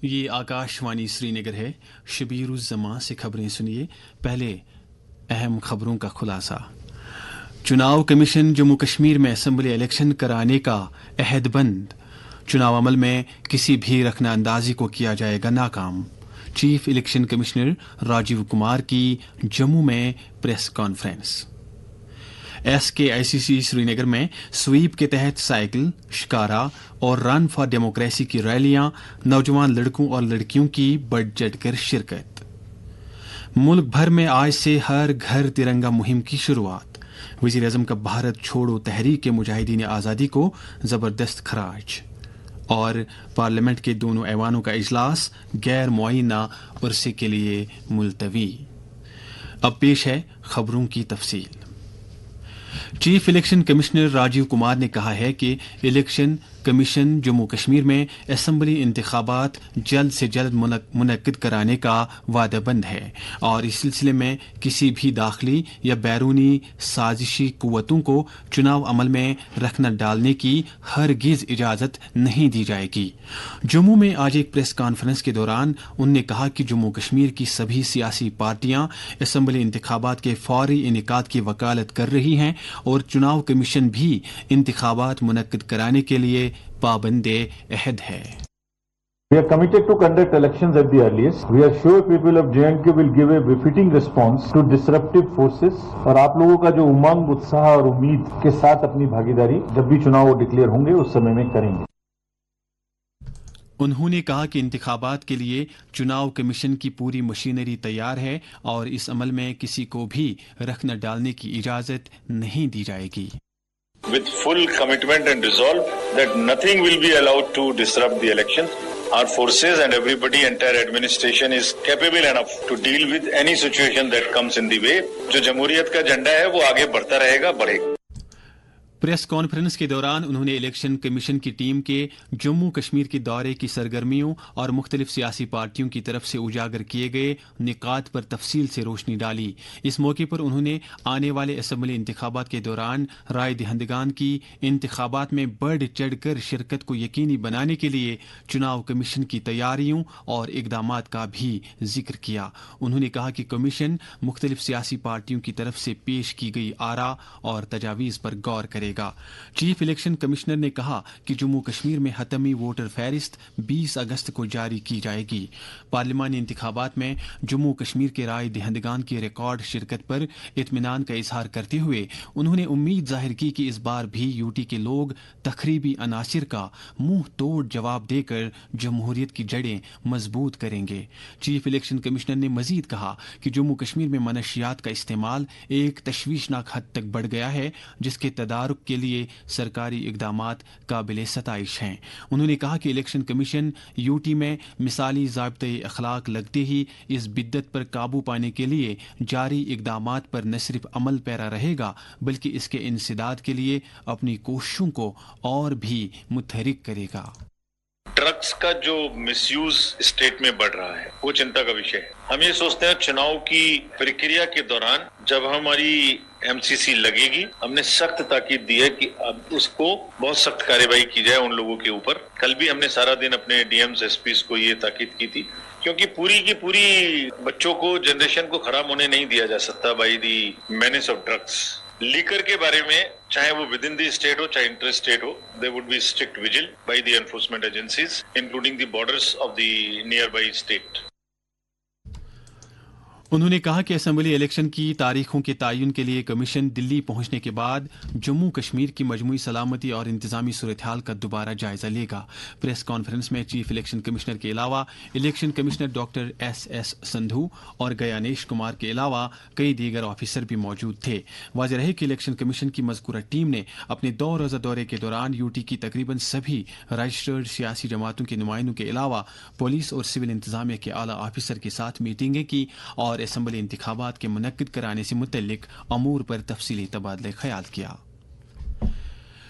یہ آکاشوانی سری نگر ہے۔ شبیر الزماں سے خبریں سنیے۔ پہلے اہم خبروں کا خلاصہ۔ چناؤ کمیشن جموں کشمیر میں اسمبلی الیکشن کرانے کا عہد بند۔ چناو عمل میں کسی بھی رخنہ اندازی کو کیا جائے گا ناکام۔ Chief election commissioner Rajiv Kumar کی جموں میں پریس کانفرنس۔ SKICC سری نگر میں سویپ کے تحت سائیکل، شکارا اور رن فار ڈیموکریسی کی ریلیاں، نوجوان لڑکوں اور لڑکیوں کی بڑھ چڑھ کر شرکت۔ ملک بھر میں آج سے ہر گھر ترنگا مہم کی شروعات۔ وزیر اعظم کا بھارت چھوڑو تحریک مجاہدین آزادی کو زبردست خراج۔ اور پارلیمنٹ کے دونوں ایوانوں کا اجلاس غیر معینہ عرصے کے لیے ملتوی۔ اب پیش ہے خبروں کی تفصیل۔ Chief election commissioner Rajiv Kumar نے کہا ہے کہ الیکشن کمیشن جموں کشمیر میں اسمبلی انتخابات جلد سے جلد منعقد کرانے کا وعدہ بند ہے اور اس سلسلے میں کسی بھی داخلی یا بیرونی سازشی قوتوں کو چناو عمل میں رخنہ ڈالنے کی ہرگز اجازت نہیں دی جائے گی۔ جموں میں آج ایک پریس کانفرنس کے دوران انہوں نے کہا کہ جموں کشمیر کی سبھی سیاسی پارٹیاں اسمبلی انتخابات کے فوری انعقاد کی وکالت کر رہی ہیں اور چناو کمیشن بھی انتخابات منعقد کرانے کے لیے پابند عہد ہے۔ We are committed to conduct elections at the earliest. We are sure people of J&K will give a befitting response to disruptive forces. اور آپ لوگوں کا جو امنگ، اتساہ اور امید کے ساتھ اپنی بھاگیداری جب بھی چناؤ ڈکلیئر ہوں گے اس سمے میں کریں گے۔ انہوں نے کہا کہ انتخابات کے لیے چناؤ کمیشن کی پوری مشینری تیار ہے اور اس عمل میں کسی کو بھی رخ نہ ڈالنے کی اجازت نہیں دی جائے گی۔ With full commitment and resolve that nothing will be allowed to disrupt the elections. Our forces and everybody, entire administration is capable enough to deal with any situation that comes in the way. جو جمہوریت کا جھنڈا ہے وہ آگے بڑھتا رہے گا، بڑھے گا۔ پریس کانفرنس کے دوران انہوں نے الیکشن کمیشن کی ٹیم کے جموں کشمیر کے دورے کی سرگرمیوں اور مختلف سیاسی پارٹیوں کی طرف سے اجاگر کیے گئے نکات پر تفصیل سے روشنی ڈالی۔ اس موقع پر انہوں نے آنے والے اسمبلی انتخابات کے دوران رائے دہندگان کی انتخابات میں بڑھ چڑھ کر شرکت کو یقینی بنانے کے لیے چناؤ کمیشن کی تیاریوں اور اقدامات کا بھی ذکر کیا۔ انہوں نے کہا کہ کمیشن مختلف سیاسی پارٹیوں کی طرف سے پیش کی گئی آراء اور تجاویز پر غور کرے گا۔ چیف الیکشن کمشنر نے کہا کہ جموں کشمیر میں حتمی ووٹر فہرست 20 اگست کو جاری کی جائے گی۔ پارلیمانی انتخابات میں جموں کشمیر کے رائے دہندگان کی ریکارڈ شرکت پر اطمینان کا اظہار کرتے ہوئے انہوں نے امید ظاہر کی کہ اس بار بھی یوٹی کے لوگ تخریبی عناصر کا منہ توڑ جواب دے کر جمہوریت کی جڑیں مضبوط کریں گے۔ چیف الیکشن کمشنر نے مزید کہا کہ جموں کشمیر میں منشیات کا استعمال ایک تشویشناک حد تک بڑھ گیا ہے جس کے تدارک کے لیے سرکاری اقدامات قابل ستائش ہیں۔ انہوں نے کہا کہ الیکشن کمیشن یوٹی میں مثالی ضابطۂ اخلاق لگتے ہی اس بدت پر قابو پانے کے لیے جاری اقدامات پر نہ صرف عمل پیرا رہے گا بلکہ اس کے انسداد کے لیے اپنی کوششوں کو اور بھی متحرک کرے گا۔ ڈرگس کا جو مس یوز اسٹیٹ میں بڑھ رہا ہے وہ چنتا کا وشے ہے۔ ہم یہ سوچتے ہیں چناؤ کی پرکریا کے دوران جب ہماری MCC لگے گی، ہم نے سخت تاکید دی ہے کہ اب اس کو بہت سخت کارروائی کی جائے ان لوگوں کے اوپر۔ کل بھی ہم نے سارا دن اپنے DMs SPs کو یہ تاکید کی تھی کیونکہ پوری کی پوری بچوں کو، جنریشن کو خراب ہونے نہیں دیا جا سکتا by the means of drugs. لیکر کے بارے میں چاہے وہ ود ان دی اسٹیٹ ہو چاہے انٹر اسٹیٹ ہو، there would be strict vigil by the enforcement agencies including the borders of the nearby state۔ انہوں نے کہا کہ اسمبلی الیکشن کی تاریخوں کے تعین کے لیے کمیشن دلی پہنچنے کے بعد جموں کشمیر کی مجموعی سلامتی اور انتظامی صورتحال کا دوبارہ جائزہ لے گا۔ پریس کانفرنس میں چیف الیکشن کمشنر کے علاوہ election commissioner doctor SS Sindhu اور گیانیش کمار کے علاوہ کئی دیگر آفیسر بھی موجود تھے۔ واضح رہے کہ الیکشن کمیشن کی مذکورہ ٹیم نے اپنے 2 روزہ دورے کے دوران یوٹی کی تقریباً سبھی رجسٹرڈ سیاسی جماعتوں کے نمائندوں کے علاوہ پولیس اور سول انتظامیہ کے اعلیٰ آفیسر کے ساتھ میٹنگیں کی اور اسمبلی انتخابات کے منعقد کرانے سے متعلق امور پر تفصیلی تبادلہ خیال کیا۔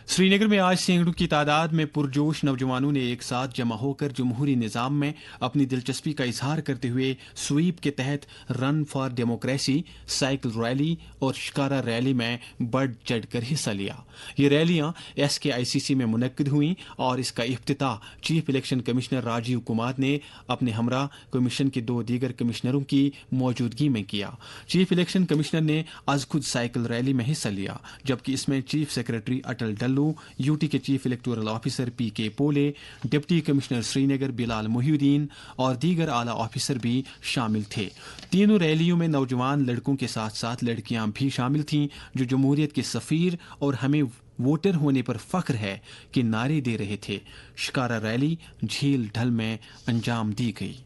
श्रीनगर में आज सैकड़ों की तादाद में पुरजोश नौजवानों ने एक साथ जमा होकर जमहूरी निज़ाम में अपनी दिलचस्पी का इजहार करते हुए स्वीप के तहत run for democracy, cycle rally और शिकारा रैली में बढ़ चढ़कर हिस्सा लिया। ये रैलियां SKICC में मुनक्किद हुई और इसका इफ्तिताह chief election commissioner Rajiv Kumar ने अपने हमरा कमीशन के 2 दीगर कमिश्नरों की मौजूदगी में किया। चीफ इलेक्शन कमिश्नर ने आज खुद साइकिल रैली में हिस्सा लिया, जबकि इसमें चीफ सेक्रेटरी अटल डल्लू, यूटी के चीफ इलेक्टोरल ऑफिसर PK पोले, डिप्टी कमिश्नर श्रीनगर बिलाल मोहिउद्दीन और दीगर आला ऑफिसर भी शामिल थे। तीनों रैलियों में नौजवान लड़कों के साथ साथ लड़कियां भी शामिल थीं, जो जमहूरियत के सफीर और हमें वोटर होने पर फख्र है कि नारे दे रहे थे। शिकारा रैली झील ढल में अंजाम दी गई।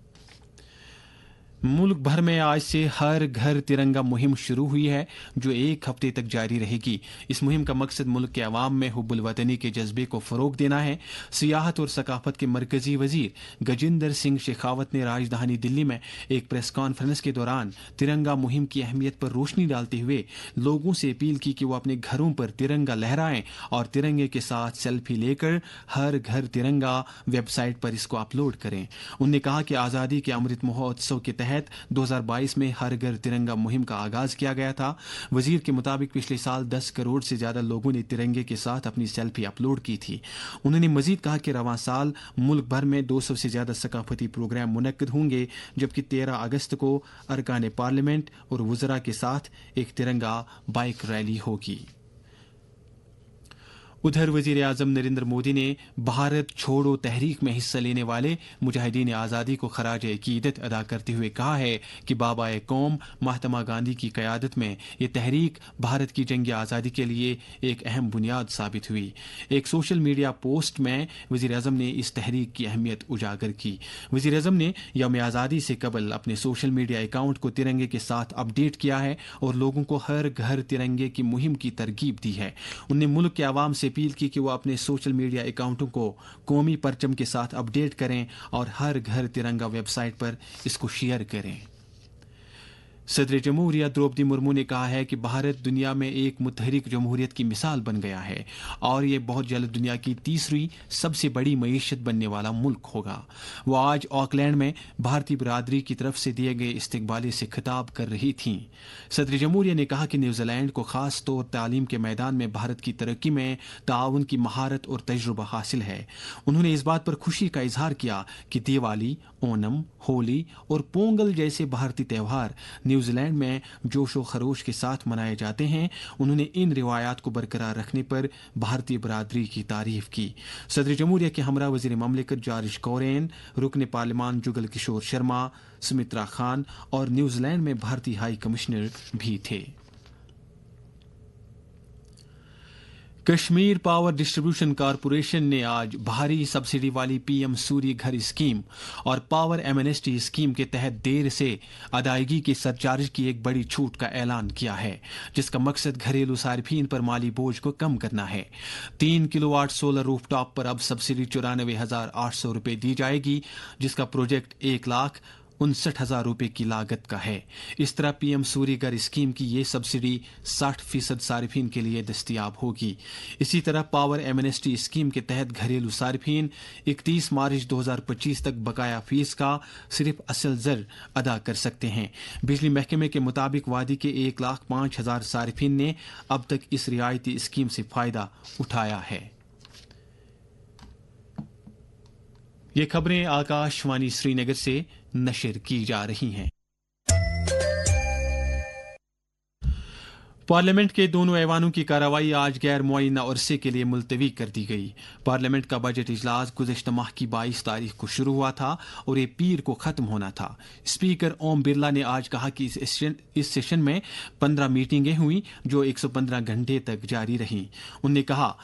मुल्क भर में आज से हर घर तिरंगा मुहिम शुरू हुई है, जो 1 हफ्ते तक जारी रहेगी। इस मुहिम का मकसद मुल्क के अवाम में हुब्बुल वतनी के जज्बे को फरोग देना है। सियाहत और सकाफत के मरकजी वजीर गजेंद्र सिंह शेखावत ने राजधानी दिल्ली में एक प्रेस कॉन्फ्रेंस के दौरान तिरंगा मुहिम की अहमियत पर रोशनी डालते हुए लोगों से अपील की कि वो अपने घरों पर तिरंगा लहराएं और तिरंगे के साथ सेल्फी लेकर हर घर तिरंगा वेबसाइट पर इसको अपलोड करें। उन्होंने कहा कि आज़ादी के अमृत महोत्सव के तहत 2022 में हर घर तिरंगा मुहिम का आगाज किया गया था। वजीर के मुताबिक पिछले साल 10 करोड़ से ज्यादा लोगों ने तिरंगे के साथ अपनी सेल्फी अपलोड की थी। उन्होंने मजीद कहा कि रवां साल मुल्क भर में 200 से ज्यादा सकाफती प्रोग्राम मुनक्किद होंगे, जबकि 13 अगस्त को अरकान पार्लियामेंट और वज़रा के साथ एक तिरंगा बाइक रैली होगी। उधर वजीर आजम नरेंद्र मोदी ने भारत छोड़ो तहरीक में हिस्सा लेने वाले मुजाहिदीन आज़ादी को खराज अकीदत अदा करते हुए कहा है कि बाबा कौम महात्मा गांधी की क़यादत में ये तहरीक भारत की जंग आज़ादी के लिए एक अहम बुनियाद साबित हुई। एक सोशल मीडिया पोस्ट में वजीर आजम ने इस तहरीक की अहमियत उजागर की। वजीर आजम ने यौम आज़ादी से कबल अपने सोशल मीडिया अकाउंट को तिरंगे के साथ अपडेट किया है और लोगों को हर घर तिरंगे की मुहिम की तरगीब दी है। उन्होंने मुल्क के आवाम से अपील की कि वो अपने सोशल मीडिया अकाउंटों को कौमी परचम के साथ अपडेट करें और हर घर तिरंगा वेबसाइट पर इसको शेयर करें। सदर जमहूरिया द्रौपदी मुर्मू ने कहा है कि भारत दुनिया में एक मुतहरिक जमहूरियत की मिसाल बन गया है और ये बहुत जल्द दुनिया की 3री सबसे बड़ी मईशत बनने वाला मुल्क होगा। वो आज ऑकलैंड में भारतीय बरादरी की तरफ से दिए गए इस्तकबाले से खिताब कर रही थीं। सदर जमहूरिया ने कहा कि न्यूजीलैंड को खास तौर तालीम के मैदान में भारत की तरक्की में ताउन की महारत और तजुर्बा हासिल है। उन्होंने इस बात पर खुशी का इजहार किया कि दिवाली, ओनम, होली और पोंगल जैसे भारतीय त्यौहार न्यूजीलैंड में जोशो खरोश के साथ मनाए जाते हैं। उन्होंने इन रिवायात को बरकरार रखने पर भारतीय बरादरी की तारीफ की। सदर जमहूरिया के हमरा वजीर ममलिकत जॉर्ज कोरेन, रुकन पार्लियामान जुगल किशोर शर्मा, सुमित्रा खान और न्यूजीलैंड में भारतीय हाई कमिश्नर भी थे। कश्मीर पावर डिस्ट्रीब्यूशन कॉरपोरेशन ने आज भारी सब्सिडी वाली PM सूर्य घर स्कीम और पावर एमनेस्टी स्कीम के तहत देर से अदायगी के सरचार्ज की एक बड़ी छूट का ऐलान किया है, जिसका मकसद घरेलू सार्फिन पर माली बोझ को कम करना है। 3 किलोवाट सोलर रूफटॉप पर अब सब्सिडी 94,800 रुपये दी जाएगी, जिसका प्रोजेक्ट 1,59,000 रुपये की लागत का है। इस तरह PM सूर्यघर स्कीम की ये सब्सिडी 60% सार्फिन के लिए दस्तियाब होगी। इसी तरह पावर एमनेस्टी स्कीम के तहत घरेलू सार्फिन 31 मार्च 2025 तक बकाया फीस का सिर्फ असल ज़र अदा कर सकते हैं। बिजली महकमे के मुताबिक वादी के 1,05,000 सार्फिन ने अब तक इस रियायती स्कीम से फायदा उठाया है। ये खबरें आकाशवाणी श्रीनगर से नशर की जा रही हैं। पार्लियामेंट के दोनों ऐवानों की कार्रवाई आज गैर मुअय्यना अरसे के लिए मुलतवी कर दी गई। पार्लियामेंट का बजट इजलास गुज़श्ता माह की 22 तारीख को शुरू हुआ था और ये पीर को ख़त्म होना था। स्पीकर ओम बिरला ने आज कहा कि इस सेशन में 15 मीटिंगें हुई जो 115 घंटे तक जारी रहीं। उन्होंने कहा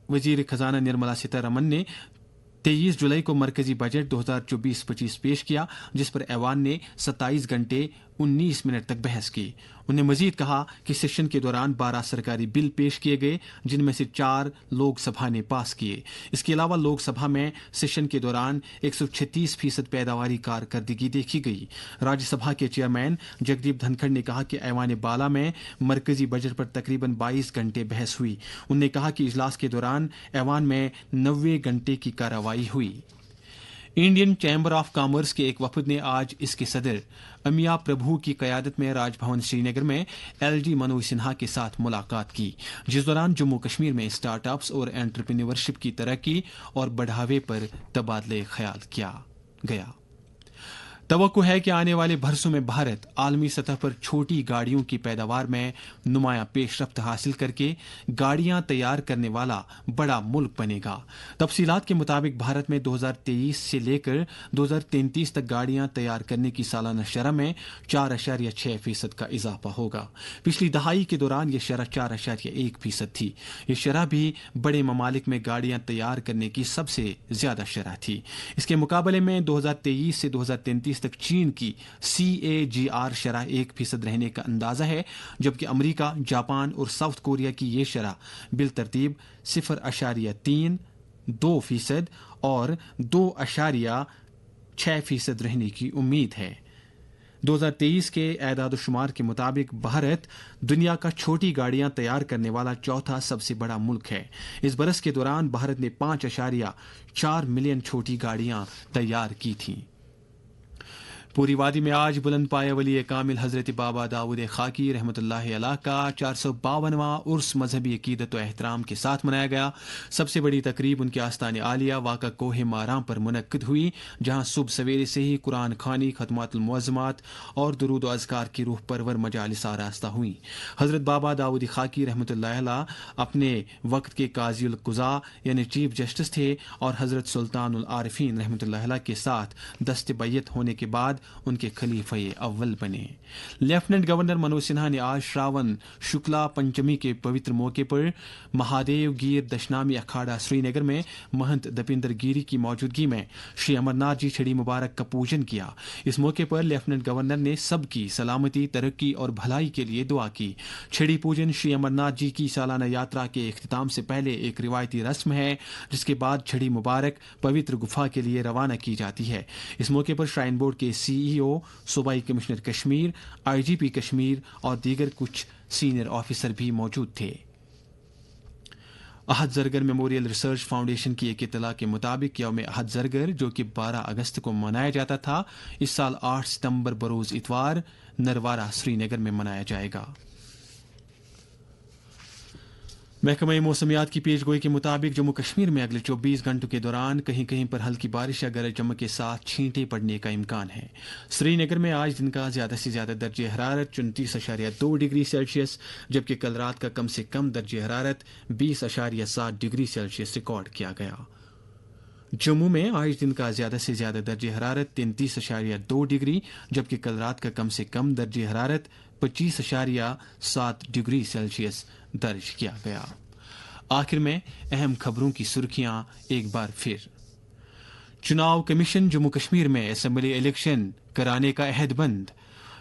वजीर खजाना निर्मला सीतारमण ने 23 जुलाई को मरकजी बजट 2024-25 पेश किया, जिस पर ऐवान ने 27 घंटे 19 मिनट तक बहस की। उन्हें मजीद कहा कि सेशन के दौरान 12 सरकारी बिल पेश किए गए, जिनमें से 4 लोकसभा ने पास किए। इसके अलावा लोकसभा में सेशन के दौरान 136% पैदावारी कारकर्दगी देखी गई। राज्यसभा के चेयरमैन जगदीप धनखड़ ने कहा कि ऐवान बाला में मरकजी बजट पर तकरीबन 22 घंटे बहस हुई। उन्होंने कहा कि इजलास के दौरान ऐवान में 90 घंटे की कार्रवाई हुई। इंडियन चैम्बर ऑफ कॉमर्स के एक वफद ने आज इसके सदर अमिया प्रभु की क़यादत में राजभवन श्रीनगर में एलजी मनोज सिन्हा के साथ मुलाकात की, जिस दौरान जम्मू कश्मीर में स्टार्टअप्स और एंटरप्रेन्योरशिप की तरक्की और बढ़ावे पर तबादले ख्याल किया गया। तवक्को है कि आने वाले बरसों में भारत आलमी सतह पर छोटी गाड़ियों की पैदावार में नुमायां पेशरफ्त हासिल करके गाड़ियां तैयार करने वाला बड़ा मुल्क बनेगा। तफसीलात के मुताबिक भारत में 2023 से लेकर 2033 तक गाड़ियां तैयार करने की सालाना शरह में 4.6% का इजाफा होगा। पिछली दहाई के दौरान यह शरह 4.1% थी। यह शरह भी बड़े ममालिक में गाड़ियां तैयार करने की सबसे ज्यादा शरह थी। इसके मुकाबले में 2023 से 2033 तक चीन की CAGR शरह 1% रहने का अंदाजा है, जबकि अमेरिका, जापान और साउथ कोरिया की ये शरह बिलतरतीब 0.3, 2% और 2.6% रहने की उम्मीद है। 2023 के एदाद-ओ-शुमार के मुताबिक भारत दुनिया का छोटी गाड़ियां तैयार करने वाला चौथा सबसे बड़ा मुल्क है। इस बरस के दौरान भारत ने 5.4 मिलियन छोटी गाड़ियां तैयार की थीं। पूरी वादी में आज बुलंद पाए वली कामिल हजरत बाबा दाऊद खाकी रहमतुल्लाह अलैह का 452वां उर्स मजहबी अकीदत व एहतराम के साथ मनाया गया। सबसे बड़ी तकरीब उनके आस्तान आलिया वाक़ा कोहे माराम पर मुनक्किद हुई, जहां सुबह सवेरे से ही कुरान खानी, खतमातुल मुअज़्ज़मात और दुरूद व अज़कार की रूह परवर मजालिस आरास्ता हुई। हजरत बाबा दाऊद खाकी रहमतुल्लाह अलैह अपने वक्त के काज़ीउल क़ुज़ा यानी चीफ जस्टिस थे और हजरत सुल्तानुल आरिफीन रहमतुल्लाह अलैह के साथ दस्त बैयत होने के बाद उनके खलीफे अव्वल बने। लेफ्टिनेंट गवर्नर मनोज सिन्हा ने आज श्रावण शुक्ला पंचमी के पवित्र मौके पर महादेव गिर दशनामी अखाड़ा श्रीनगर में महंत दपिंदर गिरी की मौजूदगी में श्री अमरनाथ जी छड़ी मुबारक का पूजन किया। इस मौके पर लेफ्टिनेंट गवर्नर ने सबकी सलामती, तरक्की और भलाई के लिए दुआ की। छड़ी पूजन श्री अमरनाथ जी की सालाना यात्रा के इख्तिताम से पहले एक रिवायती रस्म है, जिसके बाद छड़ी मुबारक पवित्र गुफा के लिए रवाना की जाती है। इस मौके पर श्राइन बोर्ड के CEO, सूबाई कमिश्नर कश्मीर, IGP कश्मीर और दीगर कुछ सीनियर ऑफिसर भी मौजूद थे। अहद ज़रगर मेमोरियल रिसर्च फाउंडेशन की एक इत्तला के मुताबिक यौम अहद ज़रगर, जो कि 12 अगस्त को मनाया जाता था, इस साल 8 सितंबर बरोज इतवार नरवारा श्रीनगर में मनाया जाएगा। महकमा मौसमियात की पेशगोई के मुताबिक जम्मू कश्मीर में अगले 24 घंटों के दौरान कहीं कहीं पर हल्की बारिश या गरज चमक के साथ छींटे पड़ने का इम्कान है। श्रीनगर में आज दिन का ज्यादा से ज्यादा दर्जे हरारत 29.2 डिग्री सेल्सियस, जबकि कल रात का कम से कम दर्जे हरारत 20.7 डिग्री सेल्सियस रिकॉर्ड किया गया। जम्मू में आज दिन का ज्यादा से ज्यादा दर्जे हरारत 33.2 डिग्री, जबकि कल रात का कम से कम दर्जे हरारत 25.7 डिग्री सेल्सियस दर्ज किया गया। आखिर में अहम खबरों की सुर्खियां एक बार फिर। चुनाव कमीशन जम्मू कश्मीर में असेंबली इलेक्शन कराने का अहदबंद।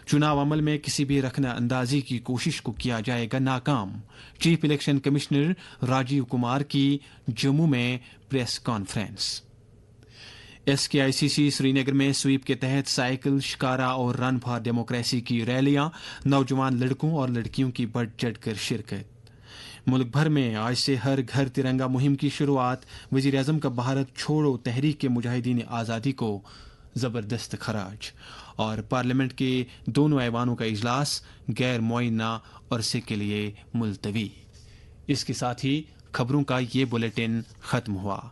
चुनाव अमल में किसी भी रखना अंदाजी की कोशिश को किया जाएगा नाकाम। Chief election commissioner Rajiv Kumar की जम्मू में प्रेस कॉन्फ्रेंस। SKICC श्रीनगर में स्वीप के तहत साइकिल, शिकारा और रन फॉर डेमोक्रेसी की रैलियां, नौजवान लड़कों और लड़कियों की बढ़ चढ़कर शिरकत। मुल्क भर में आज से हर घर तिरंगा मुहिम की शुरुआत। वजीर आजम का भारत छोड़ो तहरीक के मुजाहिदीन आज़ादी को जबरदस्त खराज। और पार्लियामेंट के दोनों ऐवानों का इजलास गैर मुअय्यना अरसे के लिए मुलतवी। इसके साथ ही खबरों का ये बुलेटिन खत्म हुआ।